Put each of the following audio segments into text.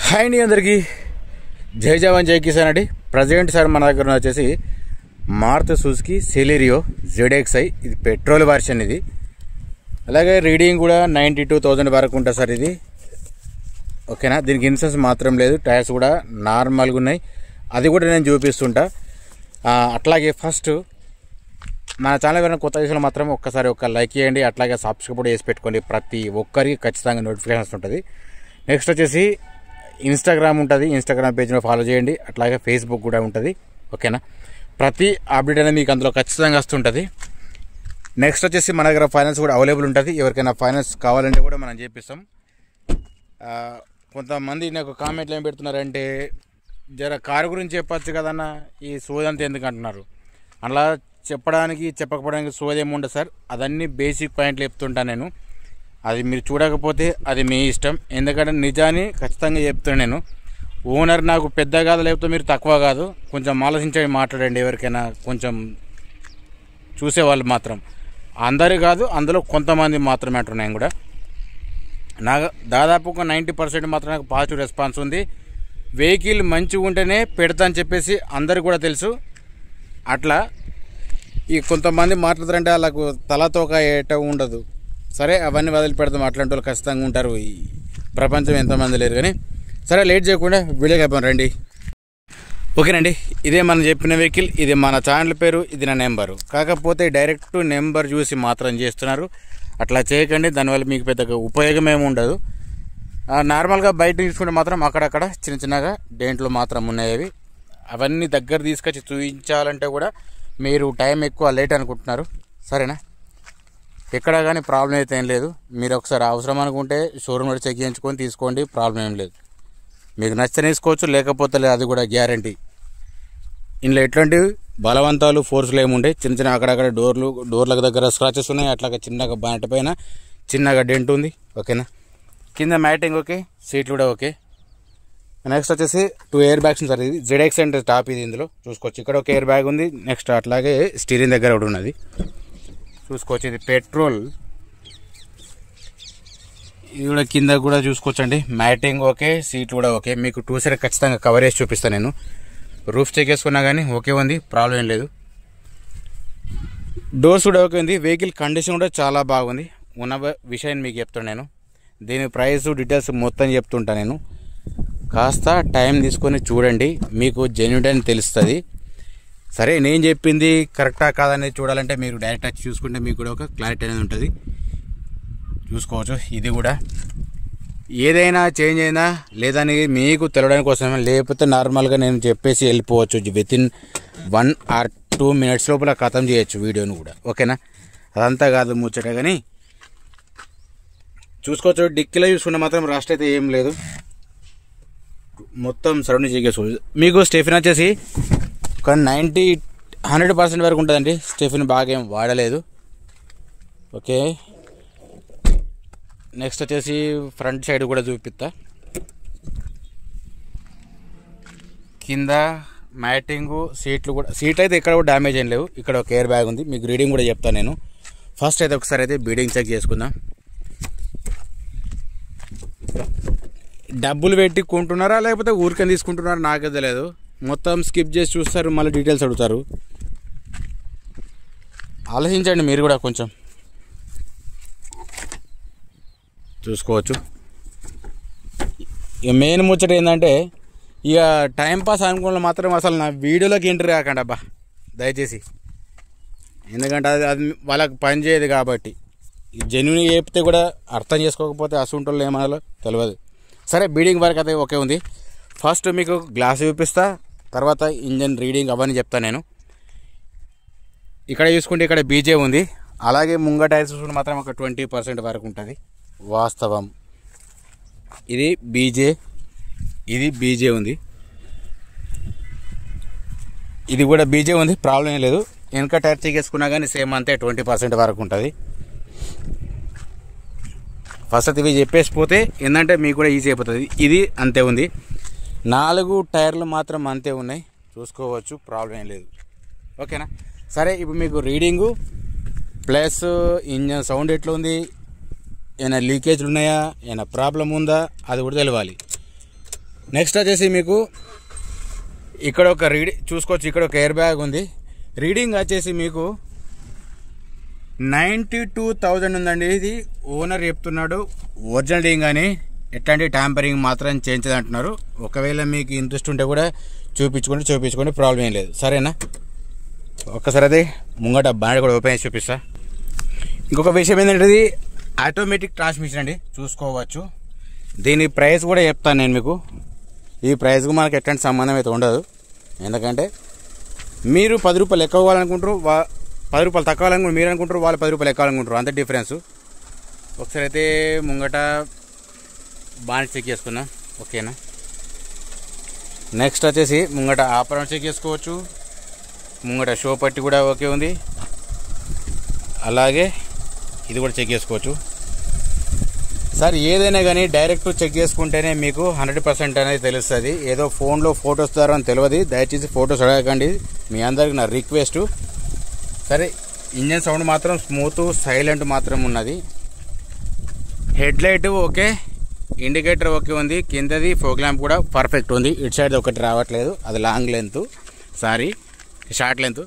Hi అండి, అందరికీ జై జవాన్ జై కిసాన్ అండి. ప్రజెంట్ సార్ మన దగ్గర వచ్చేసి మారుతి సుజుకి సెలీరియో ZXi, ఇది పెట్రోల్ వర్షన్. ఇది అలాగే రీడింగ్ కూడా 92,000 వరకు ఉంటుంది సార్ ఇది. ఓకేనా, దీనికి ఇన్సూరెన్స్ మాత్రం లేదు, టైర్స్ కూడా నార్మల్గా ఉన్నాయి, అది కూడా నేను చూపిస్తుంటా. అట్లాగే ఫస్ట్ మన ఛానల్ ఎవరైనా కొత్త విషయంలో మాత్రం ఒక్కసారి లైక్ చేయండి, అట్లాగే సబ్స్క్రైబ్ కూడా చేసి పెట్టుకోండి. ప్రతి ఒక్కరికి ఖచ్చితంగా నోటిఫికేషన్స్ ఉంటుంది. నెక్స్ట్ వచ్చేసి ఇన్స్టాగ్రామ్ ఉంటుంది, ఇన్స్టాగ్రామ్ పేజ్లో ఫాలో చేయండి, అట్లాగే ఫేస్బుక్ కూడా ఉంటుంది. ఓకేనా, ప్రతి అప్డేట్ అనేది మీకు అందులో ఖచ్చితంగా వస్తుంటుంది. నెక్స్ట్ వచ్చేసి మన దగ్గర ఫైనాన్స్ కూడా అవైలబుల్ ఉంటుంది. ఎవరికైనా ఫైనాన్స్ కావాలంటే కూడా మనం చేపిస్తాం. కొంతమంది నాకు కామెంట్లు ఏం పెడుతున్నారంటే, జర కారు గురించి చెప్పచ్చు కదన్న, ఈ సోదంతా ఎందుకు అంటున్నారు. అలా చెప్పకపోవడానికి సోదేమి ఉండదు సార్, అదన్నీ బేసిక్ పాయింట్లు చెప్తుంటాను నేను. అది మీరు చూడకపోతే అది మీ ఇష్టం, ఎందుకంటే నిజాన్ని ఖచ్చితంగా చెప్తాను నేను. ఓనర్ నాకు పెద్ద కాదు, లేకపోతే మీరు తక్కువ కాదు, కొంచెం ఆలోచించండి, మాట్లాడండి. ఎవరికైనా కొంచెం చూసేవాళ్ళు మాత్రం, అందరు కాదు, అందులో కొంతమంది మాత్రమే అంటున్నాను. నేను కూడా నాకు దాదాపు ఒక 90% మాత్రం నాకు పాజిటివ్ రెస్పాన్స్ ఉంది. వెహికల్ మంచిగా ఉంటేనే పెడతా అని చెప్పేసి అందరికి కూడా తెలుసు. అట్లా ఈ కొంతమంది మాట్లాడతారంటే వాళ్ళకు తలతోక ఏట ఉండదు. సరే, అవన్నీ వదిలిపెడతాం, అట్లాంటి వాళ్ళు ఖచ్చితంగా ఉంటారు ఈ ప్రపంచం, ఎంతమంది లేరు. కానీ సరే, లేట్ చేయకుండా వీడియోకి అయిపోయాం రండి. ఓకేనండి, ఇదే మనం చెప్పిన వెహికల్, ఇది మన ఛానల్ పేరు, ఇది నా నెంబరు. కాకపోతే డైరెక్ట్ నెంబర్ చూసి మాత్రం చేస్తున్నారు, అట్లా చేయకండి. దానివల్ల మీకు పెద్దగా ఉపయోగం ఏమి ఉండదు. నార్మల్గా బయట తీసుకుంటే మాత్రం అక్కడక్కడ చిన్నగా డేంట్లు మాత్రం ఉన్నాయి. అవి అవన్నీ దగ్గర తీసుకొచ్చి చూపించాలంటే కూడా మీరు టైం ఎక్కువ లేట్ అనుకుంటున్నారు. సరేనా, ఎక్కడ కానీ ప్రాబ్లం అయితే ఏం లేదు. మీరు ఒకసారి అవసరం అనుకుంటే షోరూమ్లో చెక్ చేయించుకొని తీసుకోండి, ప్రాబ్లం ఏం లేదు. మీకు నచ్చని తీసుకోవచ్చు, లేకపోతే లేదు, అది కూడా గ్యారంటీ. ఇందులో ఎట్లాంటి బలవంతాలు ఫోర్స్లు ఏముండే, చిన్న అక్కడక్కడ డోర్లకు దగ్గర స్క్రాచెస్ ఉన్నాయి, అట్లాగే చిన్నగా బానెట్ పైన చిన్నగా డెంట్ ఉంది. ఓకేనా, కింద మ్యాటింగ్ ఓకే, సీట్లు కూడా ఓకే. నెక్స్ట్ వచ్చేసి 2 ఎయిర్ బ్యాగ్స్ సార్. ఇది ZXi అంటే టాప్, ఇది ఇందులో చూసుకోవచ్చు. ఇక్కడ ఒక ఎయిర్ బ్యాగ్ ఉంది, నెక్స్ట్ అట్లాగే స్టీరింగ్ దగ్గర ఒకటి ఉన్నది చూసుకోవచ్చు. ఇది పెట్రోల్, ఇది కూడా కింద కూడా చూసుకోవచ్చండి. మ్యాటింగ్ ఓకే, సీట్లు కూడా ఓకే. మీకు 2 సైడ్ ఖచ్చితంగా కవర్ చేసి చూపిస్తాను నేను. రూఫ్ చెక్ చేసుకున్నా కానీ ఓకే ఉంది, ప్రాబ్లం ఏం లేదు. డోర్స్ కూడా ఓకే ఉంది. వెహికల్ కండిషన్ కూడా చాలా బాగుంది. ఉన్న విషయాన్ని మీకు చెప్తాను నేను. దీని ప్రైస్ డీటెయిల్స్ మొత్తం చెప్తుంటా నేను. కాస్త టైం తీసుకొని చూడండి, మీకు జెన్యూన్ అని తెలుస్తుంది. సరే, నేను చెప్పింది కరెక్టా కాదనేది చూడాలంటే మీరు డైరెక్ట్ వచ్చి చూసుకుంటే మీకు కూడా ఒక క్లారిటీ అనేది ఉంటుంది. చూసుకోవచ్చు. ఇది కూడా ఏదైనా చేంజ్ అయినా లేదని మీకు తెలవడానికి కోసమే, లేకపోతే నార్మల్గా నేను చెప్పేసి వెళ్ళిపోవచ్చు. వితిన్ 1 or 2 minutes లోపల ఖతం చేయొచ్చు వీడియోను కూడా. ఓకేనా, అదంతా కాదు ముచ్చట. కానీ చూసుకోవచ్చు. డిక్కీలో చూసుకుంటే మాత్రం రస్ట్ అయితే ఏం లేదు, మొత్తం సరౌండింగ్ చేసుకోవచ్చు. మీకు స్టెఫిన్ వచ్చేసి ఒక 90-100% వరకు ఉంటుందండి. స్టెఫిన్ బాగా ఏం వాడలేదు. ఓకే, నెక్స్ట్ వచ్చేసి ఫ్రంట్ సైడ్ కూడా చూపిస్తా. కింద మ్యాటింగు, సీట్లు కూడా, సీట్లు అయితే ఇక్కడ కూడా డ్యామేజ్ ఏం లేవు. ఇక్కడ ఒక ఎయిర్ బ్యాగ్ ఉంది, మీకు రీడింగ్ కూడా చెప్తాను నేను. ఫస్ట్ అయితే ఒకసారి అయితే బీడింగ్ చెక్ చేసుకుందాం. డబ్బులు పెట్టి కొంటున్నారా లేకపోతే ఊరికని తీసుకుంటున్నారా నాకే తెలియదు. మొత్తం స్కిప్ చేసి చూస్తారు, మళ్ళీ డీటెయిల్స్ అడుగుతారు. ఆలోచించండి మీరు కూడా కొంచెం. చూసుకోవచ్చు. ఇక మెయిన్ ముచ్చట ఏంటంటే, ఇక టైంపాస్ అనుకోవడం మాత్రం అసలు నా వీడియోలోకి ఎంట్రీ కాకండి అబ్బా దయచేసి. ఎందుకంటే అది వాళ్ళకి పని చేయదు కాబట్టి. జెన్యూన్ చెప్తే కూడా అర్థం చేసుకోకపోతే అసంటోళ్ళు ఏమనాలో తెలియదు. సరే, బీడింగ్ వరకు అయితే ఓకే ఉంది. ఫస్ట్ మీకు గ్లాస్ చూపిస్తా, తర్వాత ఇంజన్ రీడింగ్ అవన్నీ చెప్తాను నేను. ఇక్కడ చూసుకుంటే ఇక్కడ బీజే ఉంది. అలాగే ముంగ టైర్స్ చూసుకుంటే మాత్రం ఒక 20% వరకు ఉంటుంది వాస్తవం. ఇది బీజే ఉంది, ఇది కూడా బీజే ఉంది, ప్రాబ్లం ఏం లేదు. వెనక టైర్ చెక్ చేసుకున్నా కానీ సేమ్ అంతే, 20% వరకు ఉంటుంది. ఫస్ట్ అయితే ఇవి చెప్పేసిపోతే ఏంటంటే మీకు కూడా ఈజీ అయిపోతుంది. ఇది అంతే ఉంది. 4 టైర్లు మాత్రం అంతే ఉన్నాయి, చూసుకోవచ్చు, ప్రాబ్లం ఏం లేదు. ఓకేనా, సరే. ఇప్పుడు మీకు రీడింగు ప్లస్ ఇంజన్ సౌండ్ ఎట్లా ఉంది, ఏమైనా లీకేజ్లు ఉన్నాయా, ఏమైనా ప్రాబ్లం ఉందా, అది కూడా తెలవాలి. నెక్స్ట్ వచ్చేసి మీకు ఇక్కడ ఒక చూసుకోవచ్చు, ఇక్కడ ఒక ఎయిర్ బ్యాగ్ ఉంది. రీడింగ్ వచ్చేసి మీకు 92,000 ఉందండి. ఇది ఓనర్ చెప్తున్నాడు ఒరిజినల్ రీడింగ్ అని, ఎట్లాంటి ట్యాంపరింగ్ మాత్రం చేయించదు అంటున్నారు. ఒకవేళ మీకు ఇంట్రెస్ట్ ఉంటే కూడా చూపించుకోండి, ప్రాబ్లం ఏం లేదు, సరేనా. ఒక్కసారి అదే ముంగట బండి కూడా ఓపెన్ చేసి చూపిస్తా. ఇంకొక విషయం ఏంటంటే ఇది ఆటోమేటిక్ ట్రాన్స్మిషన్ అండి, చూసుకోవచ్చు. దీని ప్రైస్ కూడా చెప్తాను నేను మీకు. ఈ ప్రైస్కు మనకు ఎట్లాంటి సంబంధం అయితే ఉండదు. ఎందుకంటే మీరు 10 రూపాయలు ఎక్కువ కావాలనుకుంటారు, 10 రూపాయలు తక్కువ కావాలనుకుంటారు, మీరు అనుకుంటారు వాళ్ళు 10 రూపాయలు ఎక్కువ కావాలనుకుంటారు, అంత డిఫరెన్స్. ఒకసారి అయితే ముంగట బాగా చెక్ చేసుకున్నాం, ఓకేనా. నెక్స్ట్ వచ్చేసి ముంగట ఆపరణ చెక్ చేసుకోవచ్చు. ముంగట షో పట్టి కూడా ఓకే ఉంది. అలాగే ఇది కూడా చెక్ చేసుకోవచ్చు. సార్ ఏదైనా కానీ డైరెక్ట్ చెక్ చేసుకుంటేనే మీకు 100% అనేది తెలుస్తుంది. ఏదో ఫోన్లో ఫొటోస్ ద్వారా అని తెలియదు. దయచేసి ఫొటోస్ అడగకండి, మీ అందరికి నా రిక్వెస్ట్. సరే, ఇంజన్ సౌండ్ మాత్రం స్మూత్ సైలెంట్ మాత్రం ఉన్నది. Head light okay, indicator okay ఉంది. కిందది ఫోక్ ల్యాంప్ కూడా పర్ఫెక్ట్ ఉంది. ఇటు సైడ్ ఒకటి రావట్లేదు, అది లాంగ్ లెంత్, షార్ట్ లెంత్.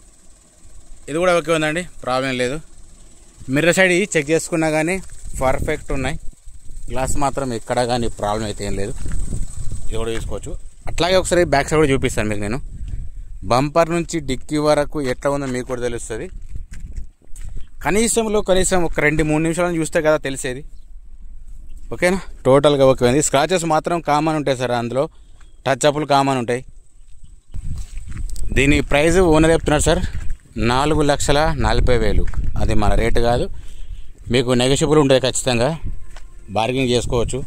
ఇది కూడా ఓకే ఉందండి, ప్రాబ్లం లేదు. మిర్రర్ సైడ్ చెక్ చేసుకున్నా కానీ పర్ఫెక్ట్ ఉన్నాయి. గ్లాస్ మాత్రం ఎక్కడ కానీ ప్రాబ్లం అయితే ఏం లేదు. ఇది కూడా చూసుకోవచ్చు. అట్లాగే ఒకసారి బ్యాక్ సైడ్ కూడా చూపిస్తాను మీకు నేను. బంపర్ నుంచి డిక్కీ వరకు ఎట్లా ఉందో మీకు కూడా తెలుస్తుంది. కనీసం ఒక 2-3 నిమిషాలను చూస్తే కదా తెలిసేది, ఓకేనా. టోటల్గా ఓకే ఉంది. స్క్రాచెస్ మాత్రం కామన్ ఉంటాయి సార్, అందులో టచ్ అప్లు కామన్ ఉంటాయి. దీని ప్రైస్ ఓనర్ చెప్తున్నారు సార్ 4,40,000. అది మన రేటు కాదు, మీకు నెగోషియబుల్ ఉంటుంది, ఖచ్చితంగా బార్గెనింగ్ చేసుకోవచ్చు.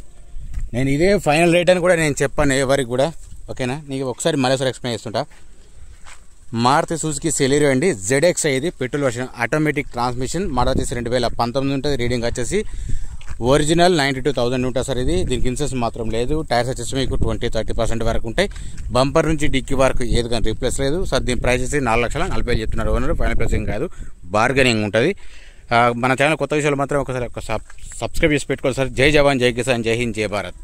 నేను ఇదే ఫైనల్ రేట్ అని కూడా నేను చెప్పాను ఎవరికి కూడా, ఓకేనా. నీకు ఒకసారి మరోసారి ఎక్స్ప్లెయిన్ చేస్తుంటా. మారుతి సుజుకి సెలీరియో అండి, ZX ఇది petrol version, automatic transmission, model వచ్చేసి 2019 ఉంటుంది. రీడింగ్ వచ్చేసి ఒరిజినల్ 92,000 ఉంటుంది సార్. ఇది దీనికి ఇన్సూరెన్స్ మాత్రం లేదు. టైర్స్ వచ్చేసి మీకు 20-30% వరకు ఉంటాయి. బంపర్ నుంచి డిక్కీ వరకు ఏది కానీ రీప్లేస్ లేదు సార్. దీని ప్రైస్ వచ్చి 4,40,000 చెప్తున్నారు ఓనర్. ఫైనల్ ప్రైసింగ్ కాదు, బార్గెనింగ్ ఉంటుంది. మన ఛానల్ కొత్త విషయాలు మాత్రం ఒకసారి సబ్స్క్రైబ్ చేసి పెట్టుకోవాలి సార్. జై జవాన్, జై కిసాన్, జై హింద్, జై భారత్.